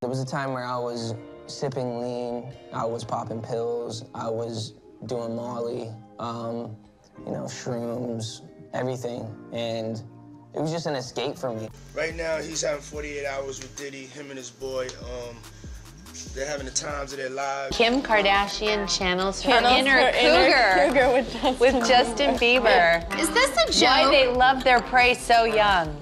There was a time where I was sipping lean, I was popping pills, I was doing Molly, you know, shrooms, everything, and it was just an escape for me. Right now, he's having 48 hours with Diddy, him and his boy. They're having the times of their lives. Kim Kardashian channels her inner cougar with Justin Bieber. Is this a joke? Why they love their prey so young.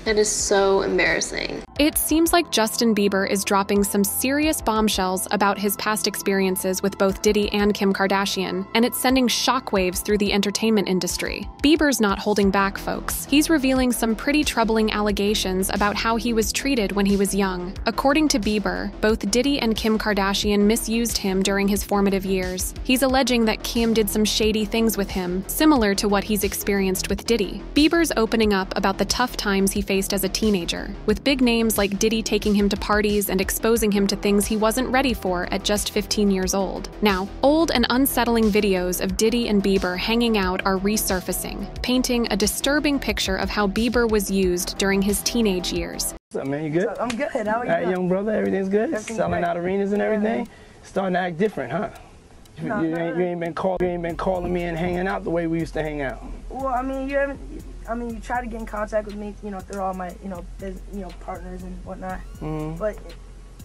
That is so embarrassing. It seems like Justin Bieber is dropping some serious bombshells about his past experiences with both Diddy and Kim Kardashian, and it's sending shockwaves through the entertainment industry. Bieber's not holding back, folks. He's revealing some pretty troubling allegations about how he was treated when he was young. According to Bieber, both Diddy and Kim Kardashian misused him during his formative years. He's alleging that Kim did some shady things with him, similar to what he's experienced with Diddy. Bieber's opening up about the tough times he faced as a teenager, with big names like Diddy taking him to parties and exposing him to things he wasn't ready for at just 15 years old. Now, old and unsettling videos of Diddy and Bieber hanging out are resurfacing, painting a disturbing picture of how Bieber was used during his teenage years. What's up, man? You good? I'm good. How are you? All right, young brother, everything's good? Everything's Selling great. out arenas and everything? Yeah. Starting to act different, huh? No, you ain't been calling me and hanging out the way we used to hang out. Well, I mean, you try to get in contact with me, you know, through all my, partners and whatnot. But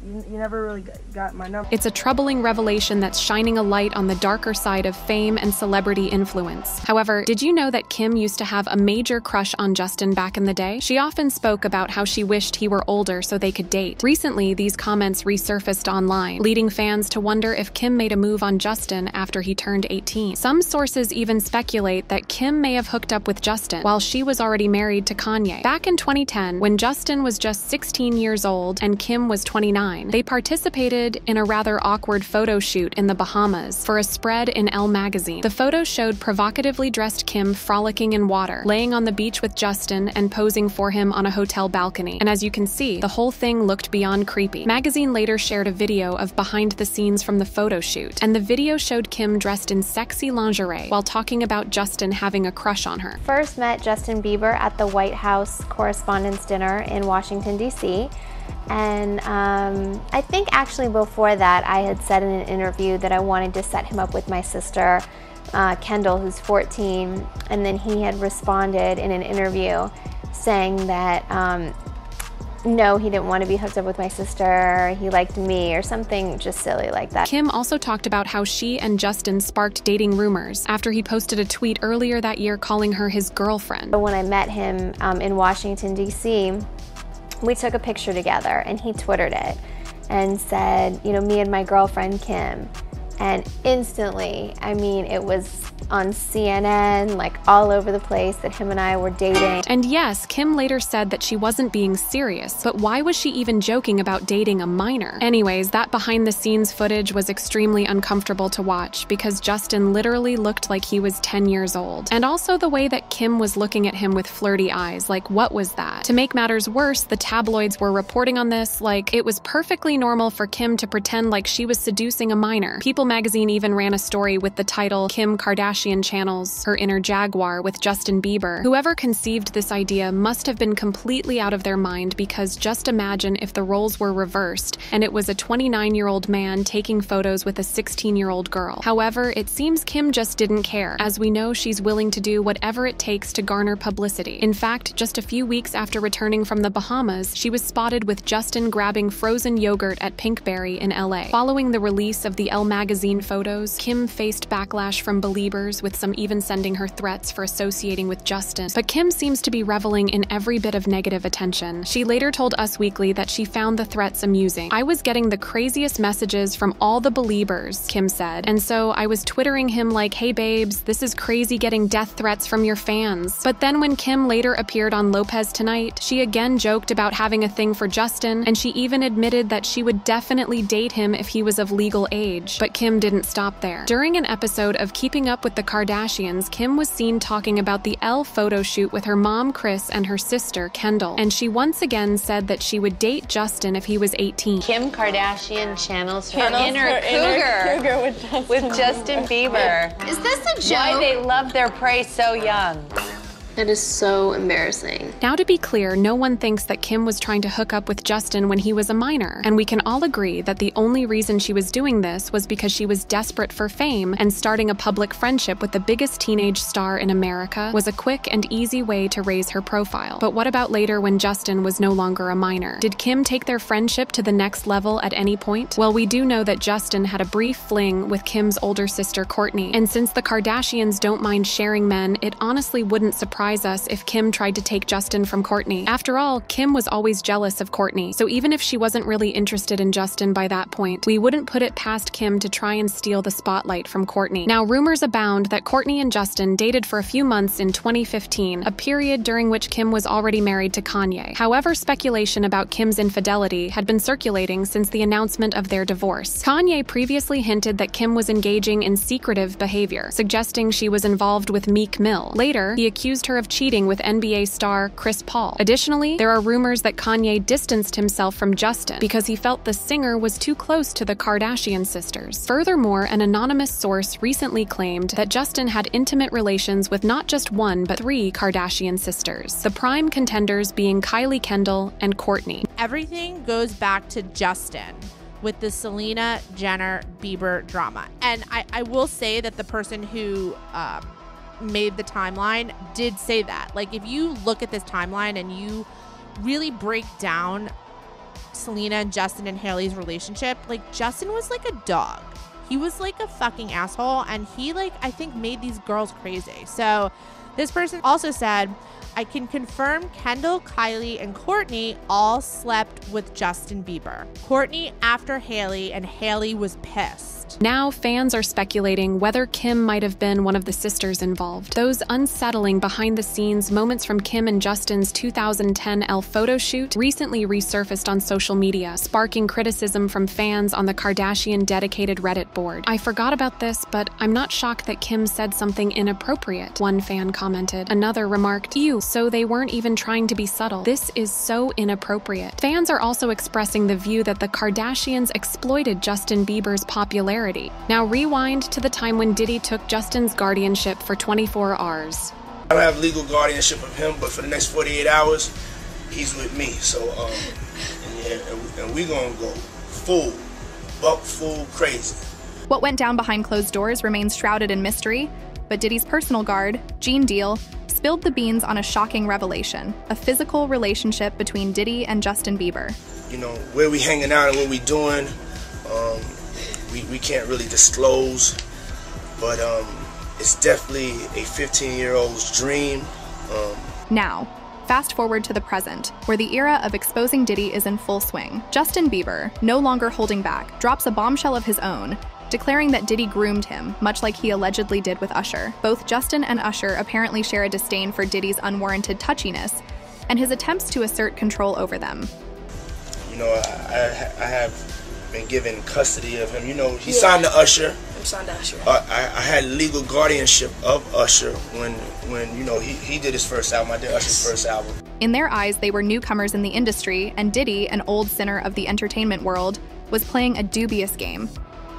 you never really got my number. It's a troubling revelation that's shining a light on the darker side of fame and celebrity influence. However, did you know that Kim used to have a major crush on Justin back in the day? She often spoke about how she wished he were older so they could date. Recently, these comments resurfaced online, leading fans to wonder if Kim made a move on Justin after he turned 18. Some sources even speculate that Kim may have hooked up with Justin while she was already married to Kanye. Back in 2010, when Justin was just 16 years old and Kim was 29, they participated in a rather awkward photo shoot in the Bahamas for a spread in Elle magazine. The photo showed provocatively dressed Kim frolicking in water, laying on the beach with Justin and posing for him on a hotel balcony. And as you can see, the whole thing looked beyond creepy. Magazine later shared a video of behind the scenes from the photo shoot, and the video showed Kim dressed in sexy lingerie while talking about Justin having a crush on her. First met Justin Bieber at the White House Correspondents' Dinner in Washington, D.C. And I think actually before that I had said in an interview that I wanted to set him up with my sister, Kendall, who's 14, and then he had responded in an interview saying that no, he didn't want to be hooked up with my sister, he liked me, or something just silly like that. Kim also talked about how she and Justin sparked dating rumors after he posted a tweet earlier that year calling her his girlfriend. When I met him in Washington, D.C., we took a picture together and he Twittered it and said, you know, me and my girlfriend Kim. And instantly, I mean, it was on CNN, like all over the place, that him and I were dating. And yes, Kim later said that she wasn't being serious, but why was she even joking about dating a minor? Anyways, that behind-the-scenes footage was extremely uncomfortable to watch because Justin literally looked like he was 10 years old. And also the way that Kim was looking at him with flirty eyes, like what was that? To make matters worse, the tabloids were reporting on this like it was perfectly normal for Kim to pretend like she was seducing a minor. People magazine even ran a story with the title Kim Kardashian channels her inner jaguar with Justin Bieber. Whoever conceived this idea must have been completely out of their mind, because just imagine if the roles were reversed and it was a 29-year-old man taking photos with a 16-year-old girl. However, it seems Kim just didn't care, as we know she's willing to do whatever it takes to garner publicity. In fact, just a few weeks after returning from the Bahamas, she was spotted with Justin grabbing frozen yogurt at Pinkberry in LA. Following the release of the Elle magazine photos, Kim faced backlash from Beliebers, with some even sending her threats for associating with Justin. But Kim seems to be reveling in every bit of negative attention. She later told Us Weekly that she found the threats amusing. "I was getting the craziest messages from all the Beliebers," Kim said, "and so I was twittering him like, hey babes, this is crazy getting death threats from your fans." But then when Kim later appeared on Lopez Tonight, she again joked about having a thing for Justin, and she even admitted that she would definitely date him if he was of legal age. But Kim didn't stop there. During an episode of Keeping Up with the Kardashians, Kim was seen talking about the Elle photo shoot with her mom, Kris, and her sister, Kendall, and she once again said that she would date Justin if he was 18. Kim Kardashian channels her inner cougar with Justin Bieber. Is this a joke? Why they love their prey so young. That is so embarrassing. Now, to be clear, no one thinks that Kim was trying to hook up with Justin when he was a minor, and we can all agree that the only reason she was doing this was because she was desperate for fame, and starting a public friendship with the biggest teenage star in America was a quick and easy way to raise her profile. But what about later when Justin was no longer a minor? Did Kim take their friendship to the next level at any point? Well, we do know that Justin had a brief fling with Kim's older sister Kourtney, and since the Kardashians don't mind sharing men, it honestly wouldn't surprise us if Kim tried to take Justin from Kourtney. After all, Kim was always jealous of Kourtney, so even if she wasn't really interested in Justin by that point, we wouldn't put it past Kim to try and steal the spotlight from Kourtney. Now, rumors abound that Kourtney and Justin dated for a few months in 2015, a period during which Kim was already married to Kanye. However, speculation about Kim's infidelity had been circulating since the announcement of their divorce. Kanye previously hinted that Kim was engaging in secretive behavior, suggesting she was involved with Meek Mill. Later, he accused her of cheating with NBA star Chris Paul. Additionally, there are rumors that Kanye distanced himself from Justin because he felt the singer was too close to the Kardashian sisters. Furthermore, an anonymous source recently claimed that Justin had intimate relations with not just one, but 3 Kardashian sisters, the prime contenders being Kylie Kendall and Kourtney. Everything goes back to Justin with the Selena Jenner Bieber drama. And I will say that the person who made the timeline did say that. Like, if you look at this timeline and you really break down Selena and Justin and Hailey's relationship, like, Justin was like a dog. He was like a fucking asshole, and he, like, I think made these girls crazy. So this person also said, I can confirm Kendall, Kylie, and Kourtney all slept with Justin Bieber. Kourtney after Hailey, and Hailey was pissed. Now, fans are speculating whether Kim might have been one of the sisters involved. Those unsettling behind-the-scenes moments from Kim and Justin's 2010 Elle photo shoot recently resurfaced on social media, sparking criticism from fans on the Kardashian-dedicated Reddit board. I forgot about this, but I'm not shocked that Kim said something inappropriate, one fan commented. Another remarked, ew, so they weren't even trying to be subtle. This is so inappropriate. Fans are also expressing the view that the Kardashians exploited Justin Bieber's popularity. Now rewind to the time when Diddy took Justin's guardianship for 24 hours. I don't have legal guardianship of him, but for the next 48 hours, he's with me. So, and we gonna go full crazy. What went down behind closed doors remains shrouded in mystery, but Diddy's personal guard, Gene Deal, spilled the beans on a shocking revelation, a physical relationship between Diddy and Justin Bieber. You know, where we hanging out and what we doing, we can't really disclose, but it's definitely a 15-year-old's dream. Now, fast forward to the present, where the era of exposing Diddy is in full swing. Justin Bieber, no longer holding back, drops a bombshell of his own, declaring that Diddy groomed him, much like he allegedly did with Usher. Both Justin and Usher apparently share a disdain for Diddy's unwarranted touchiness and his attempts to assert control over them. You know, I have been given custody of him. You know, he signed to Usher. I'm signed to Usher. I had legal guardianship of Usher when you know, he did his first album. I did Usher's first album. In their eyes, they were newcomers in the industry, and Diddy, an old sinner of the entertainment world, was playing a dubious game.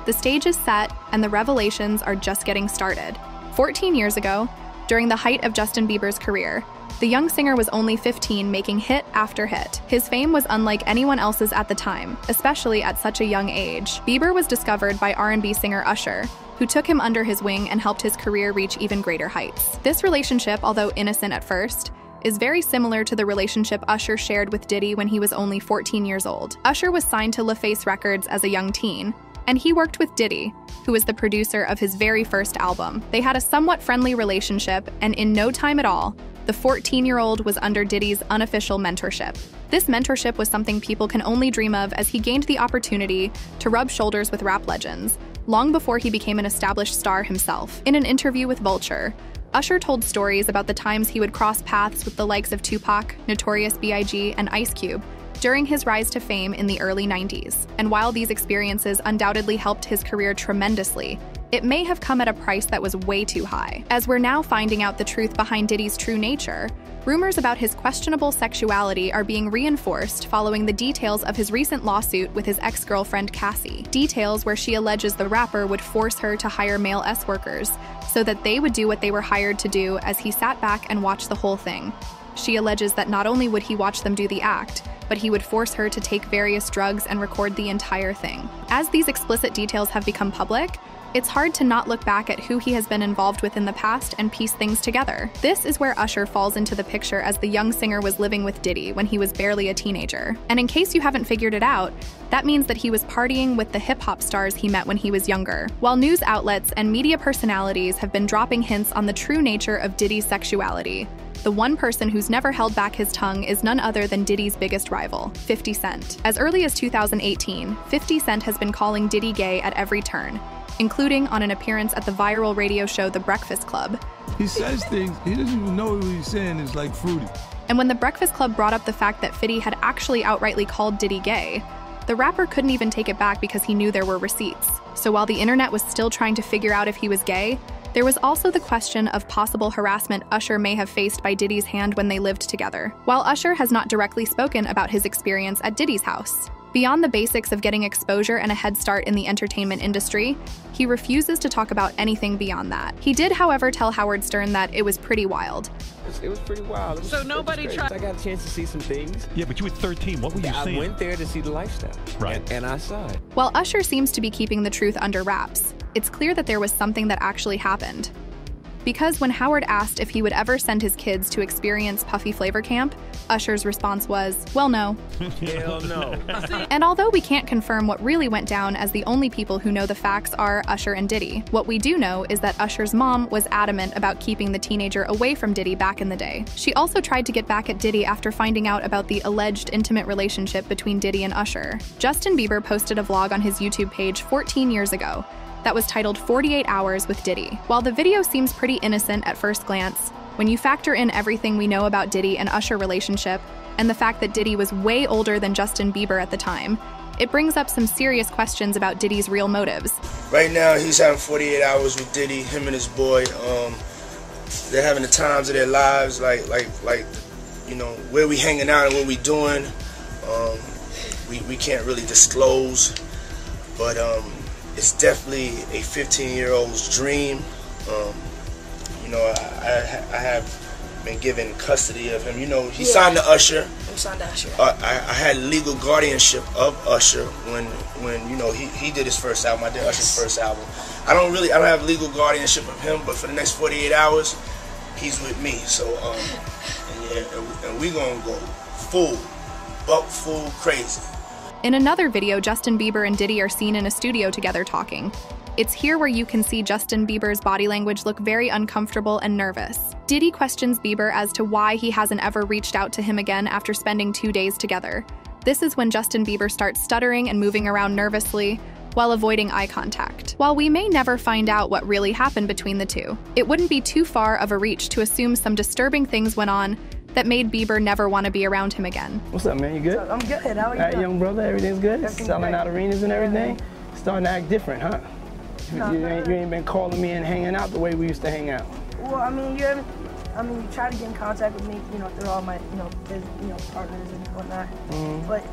The stage is set, and the revelations are just getting started. 14 years ago, during the height of Justin Bieber's career, the young singer was only 15, making hit after hit. His fame was unlike anyone else's at the time, especially at such a young age. Bieber was discovered by R&B singer Usher, who took him under his wing and helped his career reach even greater heights. This relationship, although innocent at first, is very similar to the relationship Usher shared with Diddy when he was only 14 years old. Usher was signed to LaFace Records as a young teen, and he worked with Diddy, who was the producer of his very first album. They had a somewhat friendly relationship, and in no time at all, the 14-year-old was under Diddy's unofficial mentorship. This mentorship was something people can only dream of, as he gained the opportunity to rub shoulders with rap legends, long before he became an established star himself. In an interview with Vulture, Usher told stories about the times he would cross paths with the likes of Tupac, Notorious B.I.G., and Ice Cube during his rise to fame in the early 90s. And while these experiences undoubtedly helped his career tremendously, it may have come at a price that was way too high. As we're now finding out the truth behind Diddy's true nature, rumors about his questionable sexuality are being reinforced following the details of his recent lawsuit with his ex-girlfriend Cassie. Details where she alleges the rapper would force her to hire male S-workers so that they would do what they were hired to do as he sat back and watched the whole thing. She alleges that not only would he watch them do the act, but he would force her to take various drugs and record the entire thing. As these explicit details have become public, it's hard to not look back at who he has been involved with in the past and piece things together. This is where Usher falls into the picture, as the young singer was living with Diddy when he was barely a teenager. And in case you haven't figured it out, that means that he was partying with the hip-hop stars he met when he was younger. While news outlets and media personalities have been dropping hints on the true nature of Diddy's sexuality, the one person who's never held back his tongue is none other than Diddy's biggest rival, 50 Cent. As early as 2018, 50 Cent has been calling Diddy gay at every turn, including on an appearance at the viral radio show The Breakfast Club. He says things, he doesn't even know what he's saying is like fruity. And when The Breakfast Club brought up the fact that 50 had actually outrightly called Diddy gay, the rapper couldn't even take it back because he knew there were receipts. So while the internet was still trying to figure out if he was gay, there was also the question of possible harassment Usher may have faced by Diddy's hand when they lived together. While Usher has not directly spoken about his experience at Diddy's house, beyond the basics of getting exposure and a head start in the entertainment industry, he refuses to talk about anything beyond that. He did, however, tell Howard Stern that it was pretty wild. It was pretty wild. So nobody tried. I got a chance to see some things. Yeah, but you were 13. What were you seeing? I went there to see the lifestyle. Right. And I saw it. While Usher seems to be keeping the truth under wraps, it's clear that there was something that actually happened. Because when Howard asked if he would ever send his kids to experience Puffy Flavor Camp, Usher's response was, well, no. Hell no. And although we can't confirm what really went down, as the only people who know the facts are Usher and Diddy, what we do know is that Usher's mom was adamant about keeping the teenager away from Diddy back in the day. She also tried to get back at Diddy after finding out about the alleged intimate relationship between Diddy and Usher. Justin Bieber posted a vlog on his YouTube page 14 years ago that was titled 48 Hours with Diddy. While the video seems pretty innocent at first glance, when you factor in everything we know about Diddy and Usher relationship, and the fact that Diddy was way older than Justin Bieber at the time, it brings up some serious questions about Diddy's real motives. Right now, he's having 48 hours with Diddy, him and his boy. They're having the times of their lives, like you know, where we hanging out and what we doing. We can't really disclose, but it's definitely a 15-year-old's dream. You know, I have been given custody of him. You know, he signed to Usher. I'm signed to Usher. I had legal guardianship of Usher when you know he did his first album. I did Usher's first album. I don't have legal guardianship of him, but for the next 48 hours, he's with me. So and we gonna go full crazy. In another video, Justin Bieber and Diddy are seen in a studio together talking. It's here where you can see Justin Bieber's body language look very uncomfortable and nervous. Diddy questions Bieber as to why he hasn't ever reached out to him again after spending 2 days together. This is when Justin Bieber starts stuttering and moving around nervously while avoiding eye contact. While we may never find out what really happened between the two, it wouldn't be too far of a reach to assume some disturbing things went on that made Bieber never want to be around him again. What's up, man? You good? I'm good. How are you? All right, young brother, everything's good? Everything's Selling great. out arenas and everything? Starting to act different, huh? You ain't been calling me and hanging out the way we used to hang out. Well, I mean, you try to get in contact with me, you know, through all my, partners and whatnot. But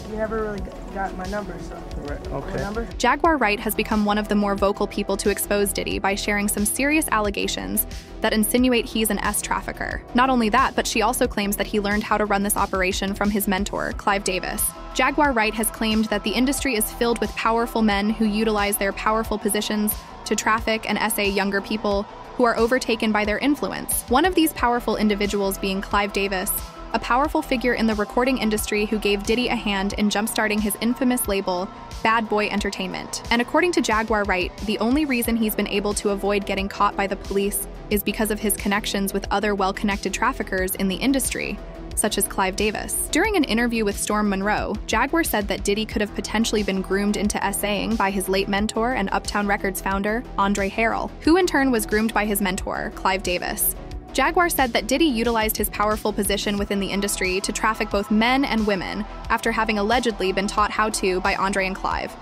you never really got my number, so. Right, okay. Number? Jaguar Wright has become one of the more vocal people to expose Diddy by sharing some serious allegations that insinuate he's an S-trafficker. Not only that, but she also claims that he learned how to run this operation from his mentor, Clive Davis. Jaguar Wright has claimed that the industry is filled with powerful men who utilize their powerful positions to traffic and essay younger people who are overtaken by their influence. One of these powerful individuals being Clive Davis, a powerful figure in the recording industry who gave Diddy a hand in jumpstarting his infamous label, Bad Boy Entertainment. And according to Jaguar Wright, the only reason he's been able to avoid getting caught by the police is because of his connections with other well-connected traffickers in the industry, such as Clive Davis. During an interview with Storm Monroe, Jaguar said that Diddy could have potentially been groomed into essaying by his late mentor and Uptown Records founder, Andre Harrell, who in turn was groomed by his mentor, Clive Davis. Jaguar said that Diddy utilized his powerful position within the industry to traffic both men and women after having allegedly been taught how to by Andre and Clive.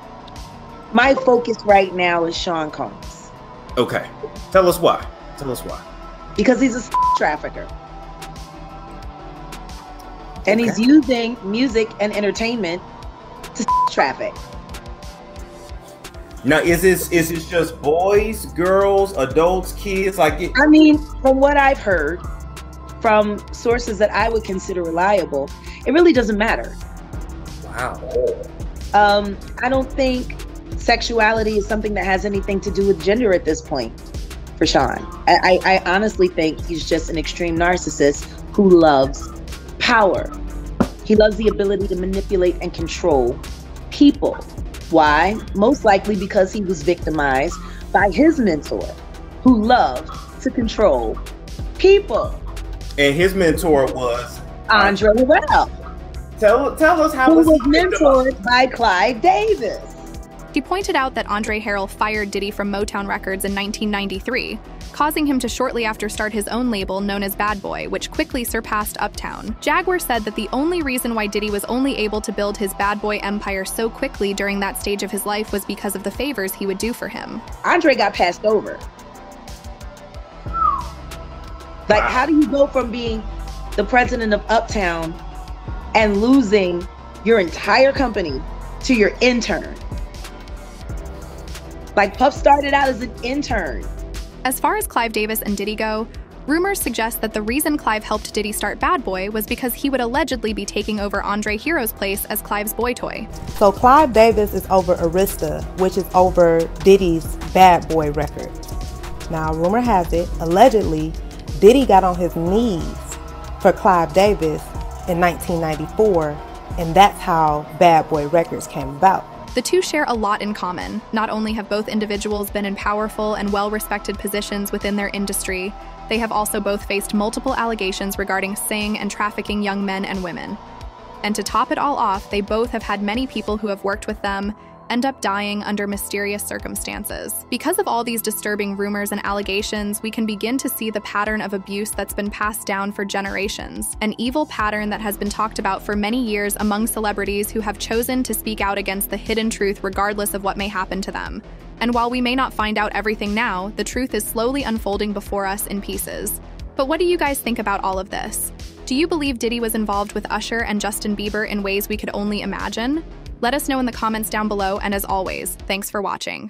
My focus right now is Sean Combs. Okay. Tell us why. Tell us why. Because he's a trafficker. And he's using music and entertainment to traffic. Now, is this just boys, girls, adults, kids? Like, I mean, from what I've heard from sources that I would consider reliable, it really doesn't matter. Wow. I don't think sexuality is something that has anything to do with gender at this point for Sean. I honestly think he's just an extreme narcissist who loves power. He loves the ability to manipulate and control people. Why? Most likely because he was victimized by his mentor, who loved to control people. And his mentor was Andre Harrell. Tell us how who was mentored by Clive Davis. He pointed out that Andre Harrell fired Diddy from Motown Records in 1993, causing him to shortly after start his own label known as Bad Boy, which quickly surpassed Uptown. Jaguar said that the only reason why Diddy was only able to build his Bad Boy empire so quickly during that stage of his life was because of the favors he would do for him. Andre got passed over. Like, how do you go from being the president of Uptown and losing your entire company to your intern? Like, Puff started out as an intern. As far as Clive Davis and Diddy go, rumors suggest that the reason Clive helped Diddy start Bad Boy was because he would allegedly be taking over Andre Hero's place as Clive's boy toy. So Clive Davis is over Arista, which is over Diddy's Bad Boy record. Now, rumor has it, allegedly, Diddy got on his knees for Clive Davis in 1994, and that's how Bad Boy Records came about. The two share a lot in common. Not only have both individuals been in powerful and well-respected positions within their industry, they have also both faced multiple allegations regarding sing and trafficking young men and women. And to top it all off, they both have had many people who have worked with them end up dying under mysterious circumstances. Because of all these disturbing rumors and allegations, we can begin to see the pattern of abuse that's been passed down for generations, an evil pattern that has been talked about for many years among celebrities who have chosen to speak out against the hidden truth regardless of what may happen to them. And while we may not find out everything now, the truth is slowly unfolding before us in pieces. But what do you guys think about all of this? Do you believe Diddy was involved with Usher and Justin Bieber in ways we could only imagine? Let us know in the comments down below, and as always, thanks for watching.